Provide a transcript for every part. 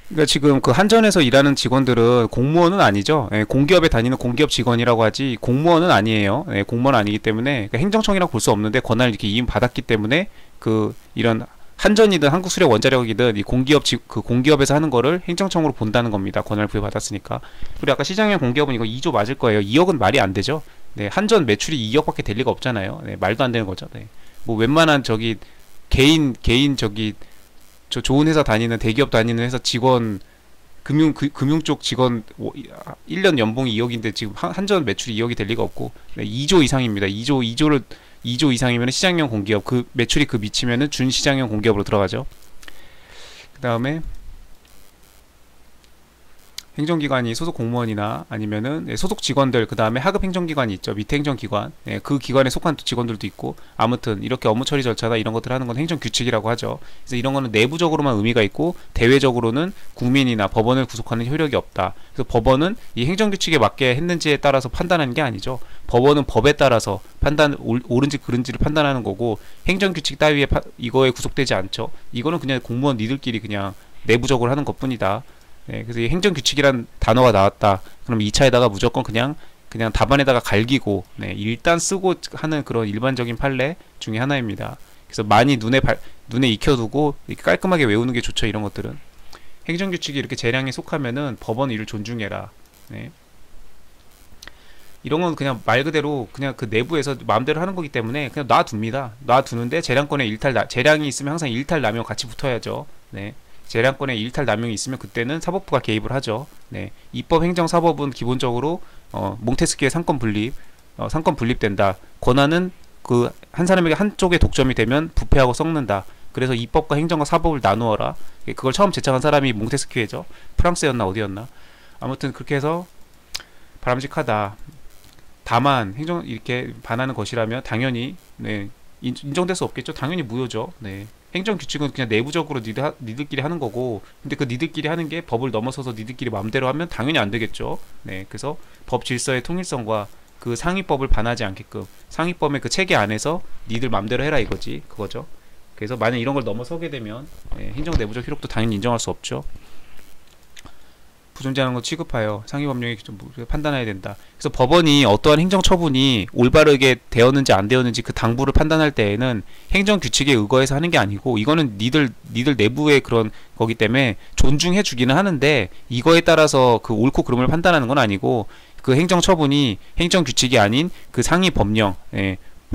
그러니까 지금 그 한전에서 일하는 직원들은 공무원은 아니죠. 예, 공기업에 다니는 공기업 직원이라고 하지 공무원은 아니에요. 예, 공무원 아니기 때문에 그러니까 행정청이라고 볼 수 없는데 권한을 이렇게 이임받았기 때문에 그 이런 한전이든 한국수력원자력이든 이 그 공기업에서 하는 거를 행정청으로 본다는 겁니다. 권한을 부여받았으니까. 그리고 아까 시장형 공기업은 이거 2조 맞을 거예요. 2억은 말이 안 되죠. 네, 한전 매출이 2억밖에 될 리가 없잖아요. 네, 말도 안 되는 거죠. 네. 뭐 웬만한 저기 개인 저기 저 좋은 회사 다니는 대기업 다니는 회사 직원 금융 쪽 직원 1년 연봉이 2억인데 지금 한전 매출이 2억이 될 리가 없고 네, 2조 이상입니다. 2조 이상이면 시장형 공기업 그 매출이 그 미치면은 준시장형 공기업으로 들어가죠. 그다음에 행정기관이 소속 공무원이나 아니면은 소속 직원들 그 다음에 하급 행정기관이 있죠. 밑에 행정기관 그 기관에 속한 직원들도 있고 아무튼 이렇게 업무 처리 절차나 이런 것들 하는 건 행정규칙이라고 하죠. 그래서 이런 거는 내부적으로만 의미가 있고 대외적으로는 국민이나 법원을 구속하는 효력이 없다. 그래서 법원은 이 행정규칙에 맞게 했는지에 따라서 판단하는 게 아니죠. 법원은 법에 따라서 옳은지 그른지를 판단하는 거고 행정규칙 따위에 이거에 구속되지 않죠. 이거는 그냥 공무원 니들끼리 그냥 내부적으로 하는 것뿐이다. 네, 그래서 이 행정규칙이란 단어가 나왔다. 그럼 2차에다가 무조건 그냥 답안에다가 갈기고 네, 일단 쓰고 하는 그런 일반적인 판례 중에 하나입니다. 그래서 많이 눈에 익혀두고 이렇게 깔끔하게 외우는 게 좋죠. 이런 것들은 행정규칙이 이렇게 재량에 속하면은 법원 이를 존중해라. 네. 이런 건 그냥 말 그대로 그냥 그 내부에서 마음대로 하는 거기 때문에 그냥 놔둡니다. 놔두는데 재량이 있으면 항상 일탈 남용 같이 붙어야죠. 네. 재량권의 일탈 남용이 있으면 그때는 사법부가 개입을 하죠. 네. 입법, 행정, 사법은 기본적으로 몽테스키의 상권 분립된다. 권한은 그 한 사람에게 한쪽에 독점이 되면 부패하고 썩는다. 그래서 입법과 행정과 사법을 나누어라. 그걸 처음 제창한 사람이 몽테스키예죠. 프랑스였나 어디였나. 아무튼 그렇게 해서 바람직하다. 다만 이렇게 반하는 것이라면 당연히 네, 인정될 수 없겠죠. 당연히 무효죠. 네. 행정규칙은 그냥 내부적으로 니들끼리 하는 거고 근데 그 니들끼리 하는 게 법을 넘어서서 니들끼리 마음대로 하면 당연히 안 되겠죠. 네, 그래서 법 질서의 통일성과 그 상위법을 반하지 않게끔 상위법의 그 체계 안에서 니들 마음대로 해라 이거지 그거죠. 그래서 만약 이런 걸 넘어서게 되면 네, 행정 내부적 효력도 당연히 인정할 수 없죠. 부존재하는 거 취급하여 상위법령이 좀 판단해야 된다. 그래서 법원이 어떠한 행정처분이 올바르게 되었는지 안 되었는지 그 당부를 판단할 때에는 행정규칙에 의거해서 하는 게 아니고 이거는 니들 내부의 그런 거기 때문에 존중해 주기는 하는데 이거에 따라서 그 옳고 그름을 판단하는 건 아니고 그 행정처분이 행정규칙이 아닌 그 상위 법령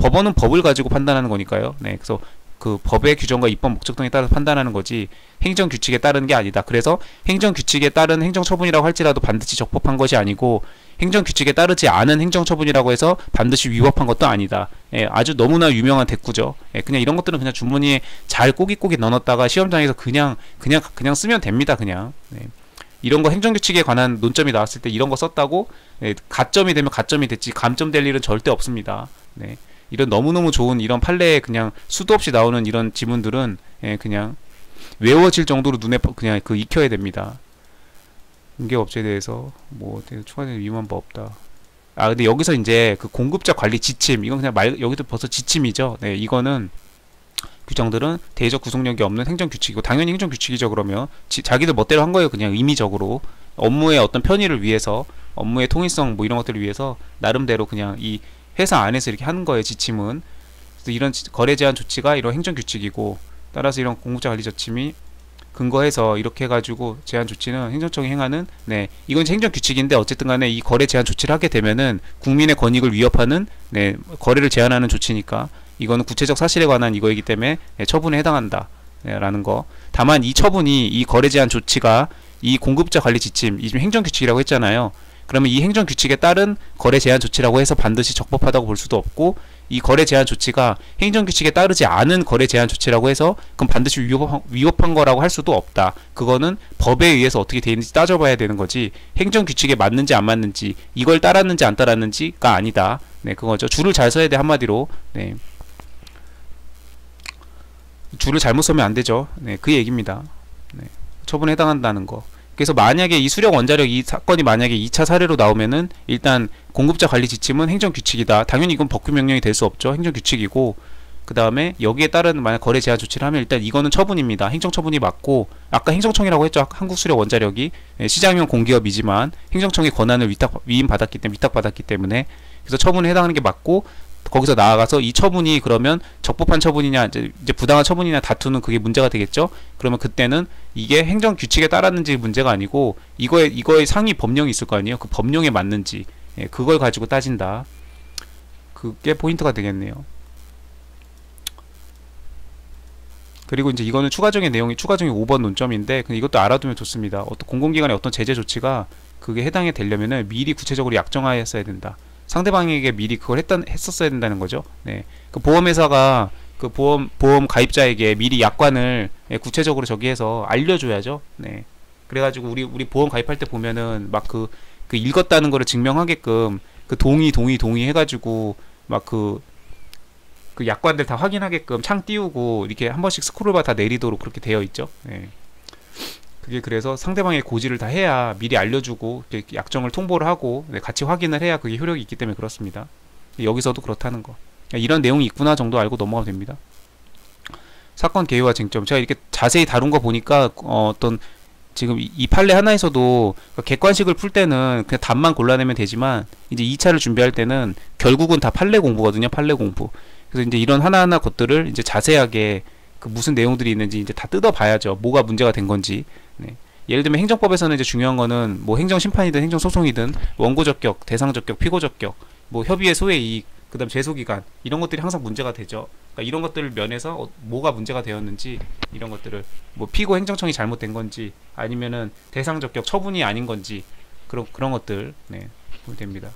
법원은 법을 가지고 판단하는 거니까요. 네, 그래서 그 법의 규정과 입법 목적 등에 따라서 판단하는 거지 행정규칙에 따른 게 아니다. 그래서 행정규칙에 따른 행정처분이라고 할지라도 반드시 적법한 것이 아니고 행정규칙에 따르지 않은 행정처분이라고 해서 반드시 위법한 것도 아니다. 아주 너무나 유명한 대꾸죠. 그냥 이런 것들은 그냥 주머니에 잘 꼬깃꼬깃 넣어놨다가 시험장에서 그냥 쓰면 됩니다. 그냥 이런 거 행정규칙에 관한 논점이 나왔을 때 이런 거 썼다고 가점이 되면 가점이 됐지 감점 될 일은 절대 없습니다. 이런 너무너무 좋은 이런 판례에 그냥 수도 없이 나오는 이런 지문들은 그냥 외워질 정도로 눈에 그냥 그 익혀야 됩니다. 공개업체에 대해서 뭐 추가되는 위임한 바 없다. 근데 여기서 이제 그 공급자 관리 지침 이건 그냥 여기도 벌써 지침이죠. 네, 이거는 규정들은 대외적 구속력이 없는 행정규칙이고 당연히 행정규칙이죠. 그러면 자기들 멋대로 한 거예요. 그냥 의미적으로 업무의 어떤 편의를 위해서 업무의 통일성 뭐 이런 것들을 위해서 나름대로 그냥 이 회사 안에서 이렇게 하는 거예요. 지침은. 그래서 이런 거래 제한 조치가 이런 행정규칙이고 따라서 이런 공급자 관리 지침이 근거해서 이렇게 해가지고 제한 조치는 행정청이 행하는 이건 행정규칙인데 어쨌든 간에 이 거래 제한 조치를 하게 되면은 국민의 권익을 위협하는 거래를 제한하는 조치니까 이거는 구체적 사실에 관한 이거이기 때문에 처분에 해당한다 라는 거. 다만 이 처분이 이 거래 제한 조치가 이 공급자 관리 지침 이 지금 행정규칙이라고 했잖아요. 그러면 이 행정규칙에 따른 거래 제한 조치라고 해서 반드시 적법하다고 볼 수도 없고 이 거래 제한 조치가 행정규칙에 따르지 않은 거래 제한 조치라고 해서 그럼 반드시 위법한 거라고 할 수도 없다. 그거는 법에 의해서 어떻게 되어 있는지 따져봐야 되는 거지 행정규칙에 맞는지 안 맞는지 이걸 따랐는지 안 따랐는지가 아니다. 그거죠. 줄을 잘 서야 돼 한마디로. 줄을 잘못 서면 안 되죠. 그 얘기입니다. 처분에 해당한다는 거. 그래서 만약에 이 수력 원자력 이 사건이 만약에 2차 사례로 나오면은 일단 공급자 관리 지침은 행정규칙이다. 당연히 이건 법규 명령이 될 수 없죠. 행정규칙이고 그 다음에 여기에 따른 만약 거래 제한 조치를 하면 일단 이거는 처분입니다. 행정처분이 맞고 아까 행정청이라고 했죠. 한국수력원자력이 시장용 공기업이지만 행정청의 권한을 위임받았기 때문에 그래서 처분에 해당하는 게 맞고 거기서 나아가서 이 처분이 그러면 적법한 처분이냐 이제 부당한 처분이냐 다투는 그게 문제가 되겠죠. 그러면 그때는 이게 행정 규칙에 따랐는지 문제가 아니고 이거의 상위 법령이 있을 거 아니에요. 그 법령에 맞는지 그걸 가지고 따진다. 그게 포인트가 되겠네요. 그리고 이제 이거는 추가적인 5번 논점인데 이것도 알아두면 좋습니다. 어떤 공공기관의 어떤 제재 조치가 그게 해당이 되려면은 미리 구체적으로 약정하였어야 된다. 상대방에게 미리 그걸 했었어야 된다는 거죠. 네. 그 보험회사가 그 보험 가입자에게 미리 약관을 구체적으로 저기해서 알려줘야죠. 네. 그래가지고 우리 보험 가입할 때 보면은 막 그 읽었다는 거를 증명하게끔 그 동의 해가지고 막 그 약관들 다 확인하게끔 창 띄우고 이렇게 한 번씩 스크롤바 다 내리도록 그렇게 되어 있죠. 네. 그게 그래서 상대방의 고지를 다 해야 미리 알려주고 이렇게 약정을 통보를 하고 같이 확인을 해야 그게 효력이 있기 때문에 그렇습니다. 여기서도 그렇다는 거. 이런 내용이 있구나 정도 알고 넘어가면 됩니다. 사건 개요와 쟁점. 제가 이렇게 자세히 다룬 거 보니까 어떤 지금 이 판례 하나에서도 객관식을 풀 때는 그냥 답만 골라내면 되지만 이제 2차를 준비할 때는 결국은 다 판례 공부거든요. 판례 공부. 그래서 이제 이런 하나하나 것들을 이제 자세하게 그 무슨 내용들이 있는지 이제 다 뜯어봐야죠. 뭐가 문제가 된 건지. 네. 예를 들면 행정법에서는 이제 중요한 거는 뭐 행정심판이든 행정소송이든 원고적격, 대상적격, 피고적격, 뭐 협의의 소외이익, 그 다음 제소기간 이런 것들이 항상 문제가 되죠. 그러니까 이런 것들을 면에서 뭐가 문제가 되었는지 이런 것들을 뭐 피고 행정청이 잘못된 건지 아니면은 대상적격 처분이 아닌 건지 그런 것들 보면 됩니다.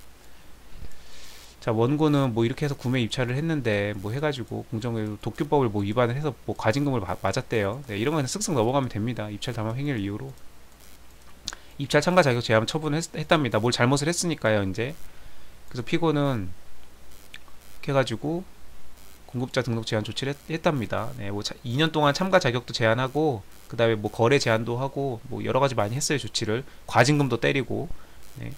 자, 원고는 뭐 이렇게 해서 구매 입찰을 했는데 뭐 해가지고 공정의 독규법을 뭐 위반을 해서 뭐 과징금을 맞았대요. 네, 이런 거는 쓱쓱 넘어가면 됩니다. 입찰 담합 행위를 이유로 입찰 참가 자격 제한 처분을 했답니다. 뭘 잘못을 했으니까요, 이제. 그래서 피고는 이렇게 해가지고 공급자 등록 제한 조치를 했답니다. 네, 뭐 2년 동안 참가 자격도 제한하고 그 다음에 뭐 거래 제한도 하고 뭐 여러 가지 많이 했어요. 조치를 과징금도 때리고. 네.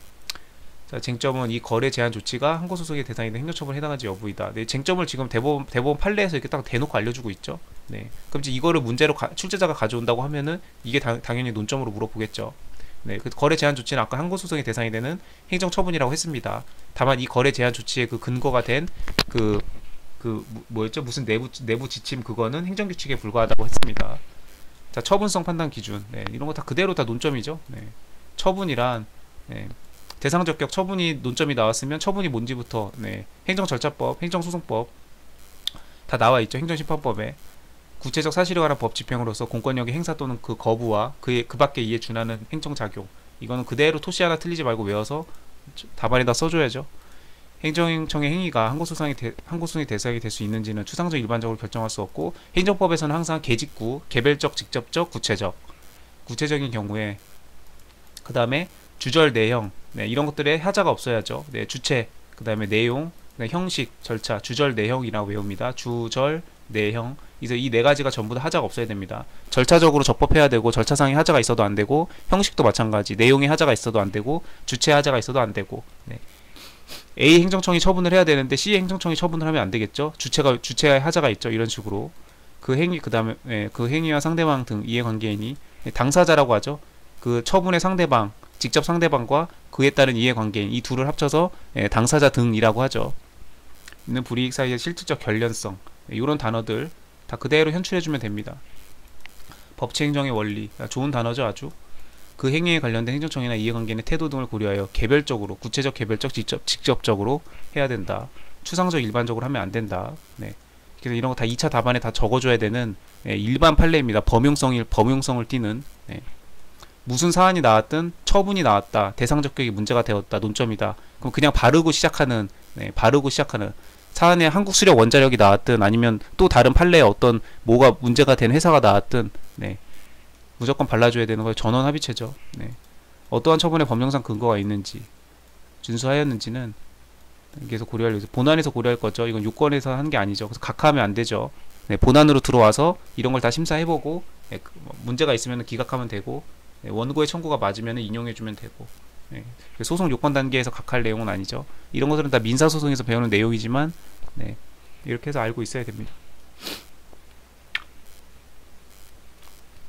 자, 쟁점은 이 거래 제한 조치가 항고소송의 대상이 된 행정처분에 해당하지 여부이다. 네, 쟁점을 지금 대법원 판례에서 이렇게 딱 대놓고 알려주고 있죠. 네, 그럼 이제 이거를 문제로 출제자가 가져온다고 하면은 이게 당연히 논점으로 물어보겠죠. 네, 그 거래 제한 조치는 아까 항고소송의 대상이 되는 행정처분이라고 했습니다. 다만 이 거래 제한 조치의 그 근거가 된 뭐였죠? 무슨 내부 지침 그거는 행정규칙에 불과하다고 했습니다. 자, 처분성 판단 기준. 네, 이런 거 다 그대로 다 논점이죠. 네, 처분이란 대상적격 처분이 논점이 나왔으면 처분이 뭔지부터 행정절차법, 행정소송법 다 나와 있죠. 행정심판법에 구체적 사실에 관한 법 집행으로서 공권력의 행사 또는 그 거부와 그 밖에 이에 준하는 행정작용 이거는 그대로 토시 하나 틀리지 말고 외워서 답안에다 써줘야죠. 행정청의 행위가 항고소송의 대상이 될 수 있는지는 추상적 일반적으로 결정할 수 없고 행정법에서는 항상 개직구, 개별적, 직접적, 구체적인 경우에 그 다음에 주절, 내형 이런 것들에 하자가 없어야죠. 주체, 그 다음에 내용, 형식, 절차, 주절, 내형이라고 외웁니다. 주절, 내형 그래서 이 네 가지가 전부 다 하자가 없어야 됩니다. 절차적으로 적법해야 되고 절차상의 하자가 있어도 안 되고 형식도 마찬가지 내용의 하자가 있어도 안 되고 주체 하자가 있어도 안 되고 A 행정청이 처분을 해야 되는데 C 행정청이 처분을 하면 안 되겠죠. 주체의 하자가 있죠. 이런 식으로 그 행위 그 다음에 그 행위와 상대방 등 이해관계인이 당사자라고 하죠. 그 처분의 상대방 직접 상대방과 그에 따른 이해관계인 이 둘을 합쳐서 당사자 등이라고 하죠. 있는 불이익 사이의 실질적 결련성 이런 단어들 다 그대로 현출해주면 됩니다. 법치행정의 원리 좋은 단어죠. 아주 그 행위에 관련된 행정청이나 이해관계인의 태도 등을 고려하여 개별적으로 구체적, 개별적, 직접적으로 해야 된다. 추상적, 일반적으로 하면 안 된다. 그래서 이런 거 다 2차 답안에 다 적어줘야 되는 일반 판례입니다. 범용성을 띠는 무슨 사안이 나왔든 처분이 나왔다. 대상적격이 문제가 되었다. 논점이다. 그럼 그냥 바르고 시작하는 사안에 한국수력 원자력이 나왔든 아니면 또 다른 판례에 어떤 뭐가 문제가 된 회사가 나왔든 무조건 발라줘야 되는 거예요. 전원합의체죠. 어떠한 처분의 법령상 근거가 있는지 준수하였는지는 계속 고려할 본안에서 고려할 거죠. 이건 요건에서 하는 게 아니죠. 그래서 각하하면 안 되죠. 본안으로 들어와서 이런 걸 다 심사해보고 문제가 있으면 기각하면 되고 원고의 청구가 맞으면 인용해주면 되고 소송 요건 단계에서 각할 내용은 아니죠. 이런 것들은 다 민사소송에서 배우는 내용이지만 이렇게 해서 알고 있어야 됩니다.